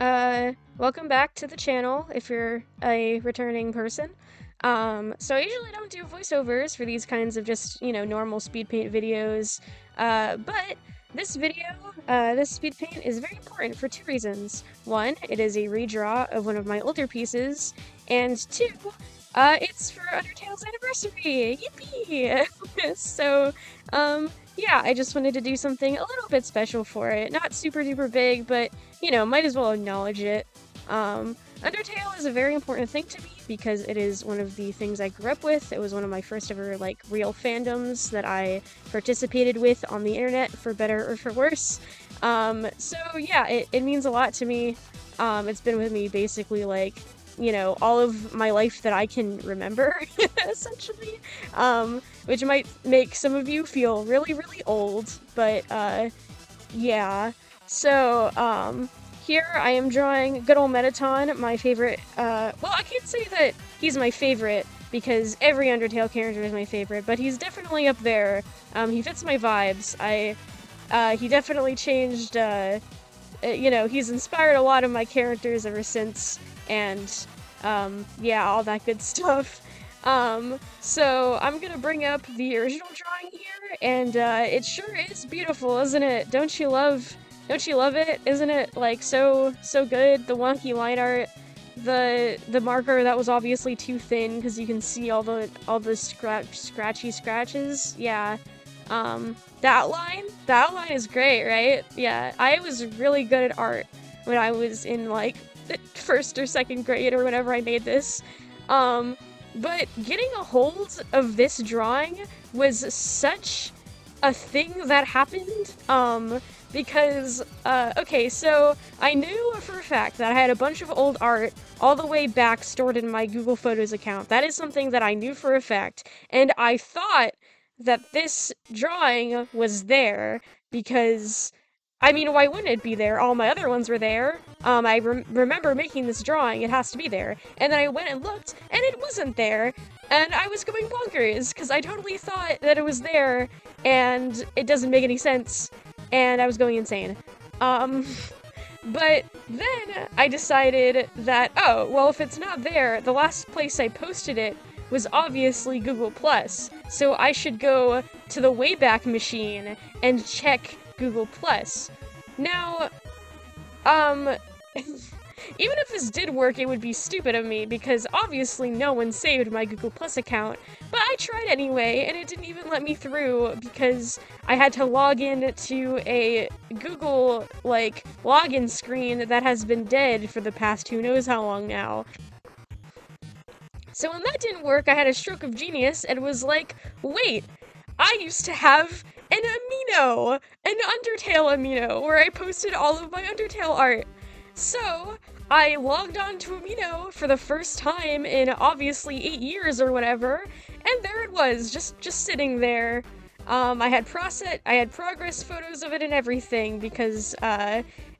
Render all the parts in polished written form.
Welcome back to the channel if you're a returning person. So I usually don't do voiceovers for these kinds of just, normal speed paint videos, but this speed paint is very important for two reasons. One, it is a redraw of one of my older pieces, and two, it's for Undertale's anniversary! Yippee! So, yeah, I just wanted to do something a little bit special for it. Not super duper big, but might as well acknowledge it. Undertale is a very important thing to me because it is one of the things I grew up with. It was one of my first ever, real fandoms that I participated with on the internet, for better or for worse. So yeah, it means a lot to me. It's been with me basically, all of my life that I can remember, essentially. Which might make some of you feel really, really old, but, yeah. So, here I am drawing good old Metaton, my favorite, well, I can't say that he's my favorite, because every Undertale character is my favorite, but he's definitely up there. He fits my vibes. He definitely changed, he's inspired a lot of my characters ever since, and, yeah, all that good stuff. So I'm gonna bring up the original drawing here, and, it sure is beautiful, isn't it? Don't you love it? Isn't it, so good? The wonky line art, the marker that was obviously too thin, because you can see all the scratchy scratches. Yeah. That line is great, right? Yeah, I was really good at art when I was in, first or second grade or whenever I made this. But getting a hold of this drawing was such a thing that happened, because, okay, so I knew for a fact that I had a bunch of old art all the way back stored in my Google Photos account. That is something that I knew for a fact, and I thought that this drawing was there because, I mean, why wouldn't it be there? All my other ones were there. I remember making this drawing, it has to be there. And then I went and looked, and it wasn't there. And I was going bonkers, because I totally thought that it was there, and it doesn't make any sense. And I was going insane. But then I decided that, oh, well, if it's not there, the last place I posted it was obviously Google+, so I should go to the Wayback Machine and check Google+. Now, even if this did work, it would be stupid of me, because obviously no one saved my Google Plus account, but I tried anyway, and it didn't even let me through, because I had to log in to a Google, login screen that has been dead for the past who knows how long now. So when that didn't work, I had a stroke of genius, and was like, wait, I used to have an Amino! An Undertale Amino, where I posted all of my Undertale art. So, I logged on to Amino for the first time in obviously 8 years or whatever, and there it was, just sitting there. I had progress photos of it and everything, because,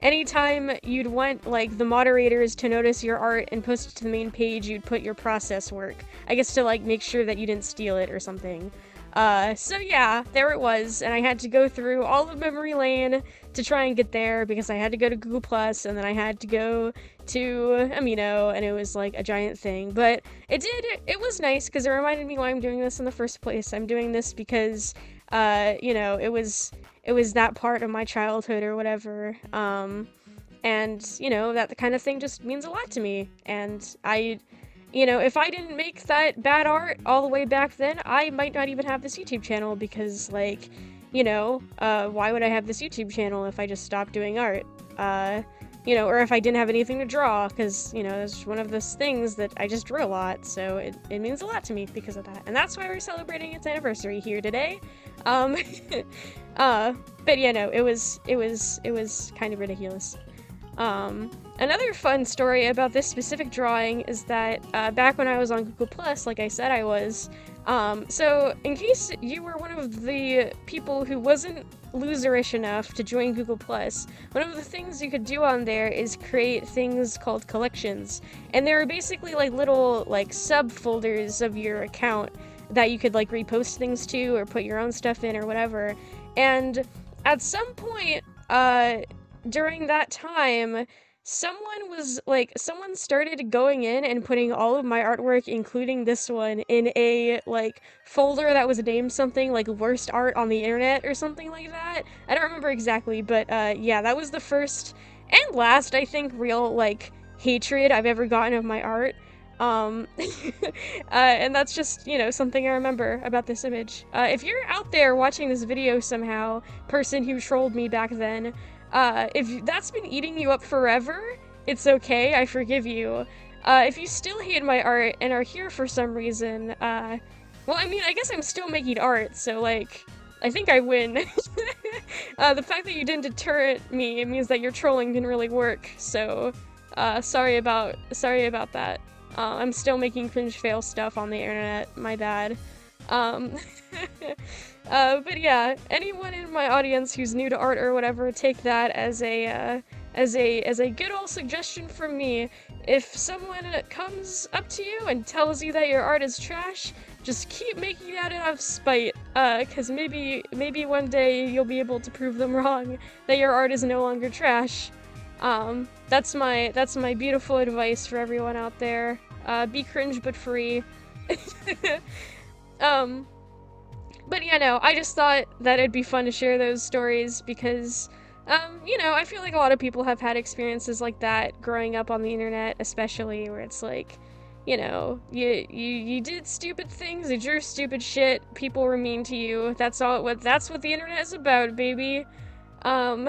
anytime you'd want, the moderators to notice your art and post it to the main page, you'd put your process work. I guess to, make sure that you didn't steal it or something. So yeah, there it was, and I had to go through all of memory lane to try and get there, because I had to go to Google+, and then I had to go to Amino, and it was, a giant thing. But it was nice, because it reminded me why I'm doing this in the first place. I'm doing this because, it was that part of my childhood or whatever, and, that kind of thing just means a lot to me, and if I didn't make that bad art all the way back then, I might not even have this YouTube channel, because, why would I have this YouTube channel if I just stopped doing art? Or if I didn't have anything to draw, because, it's one of those things that I just drew a lot, so it means a lot to me because of that. And that's why we're celebrating its anniversary here today. But yeah, no, it was kind of ridiculous. Another fun story about this specific drawing is that, back when I was on Google+, like I said I was, so in case you were one of the people who wasn't loserish enough to join Google+, one of the things you could do on there is create things called collections, and there are basically, little, subfolders of your account that you could, repost things to, or put your own stuff in, or whatever, and at some point, during that time, someone started going in and putting all of my artwork, including this one, in a like folder that was named something like worst art on the internet or something like that. I don't remember exactly, but yeah, that was the first and last, I think, real like hatred I've ever gotten of my art. Um, and that's just, you know, something I remember about this image. If you're out there watching this video somehow, person who trolled me back then, if that's been eating you up forever, it's okay, I forgive you. If you still hate my art and are here for some reason, well, I mean, I guess I'm still making art, so, like, I think I win. The fact that you didn't deter me, it means that your trolling didn't really work, so, sorry about that. I'm still making cringe fail stuff on the internet, my bad. Um, but yeah, anyone in my audience who's new to art or whatever, take that as a good old suggestion from me. If someone comes up to you and tells you that your art is trash, just keep making that out of spite, cause maybe one day you'll be able to prove them wrong, that your art is no longer trash. That's my beautiful advice for everyone out there. Be cringe but free. But yeah, no, I just thought that it'd be fun to share those stories because, you know, I feel like a lot of people have had experiences like that growing up on the internet, especially where it's like, you know, you did stupid things, you drew stupid shit, people were mean to you. That's what the internet is about, baby. And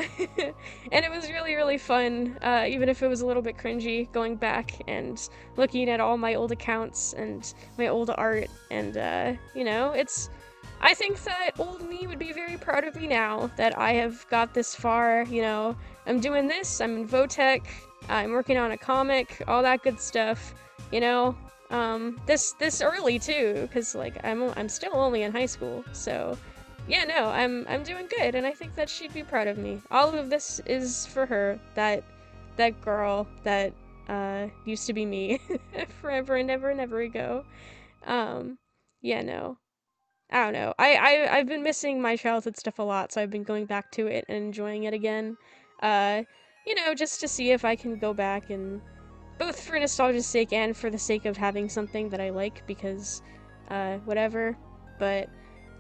it was really, really fun, even if it was a little bit cringy, going back and looking at all my old accounts and my old art, and, you know, I think that old me would be very proud of me now, that I have got this far, you know, I'm doing this, I'm in Votech, I'm working on a comic, all that good stuff, you know, this early too, because, like, I'm still only in high school, so... Yeah, no, I'm doing good, and I think that she'd be proud of me. All of this is for her, that girl that used to be me forever and ever and ever ago. Yeah, no. I don't know. I've been missing my childhood stuff a lot, so I've been going back to it and enjoying it again. Uh, you know, just to see if I can go back and both for nostalgia's sake and for the sake of having something that I like, because whatever. But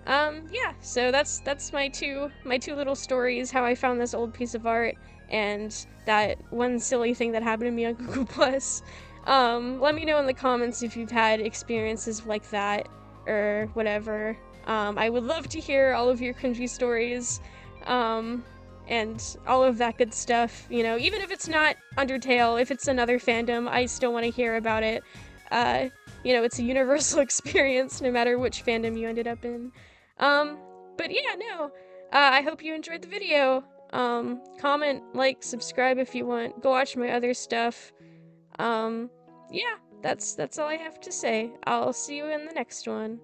yeah, so that's my two little stories, how I found this old piece of art, and that one silly thing that happened to me on Google+. Let me know in the comments if you've had experiences like that, or whatever. I would love to hear all of your cringy stories, and all of that good stuff, you know, even if it's not Undertale, if it's another fandom, I still want to hear about it. You know, it's a universal experience, no matter which fandom you ended up in. But yeah, no, I hope you enjoyed the video. Comment, like, subscribe if you want, go watch my other stuff. Yeah, that's all I have to say. I'll see you in the next one.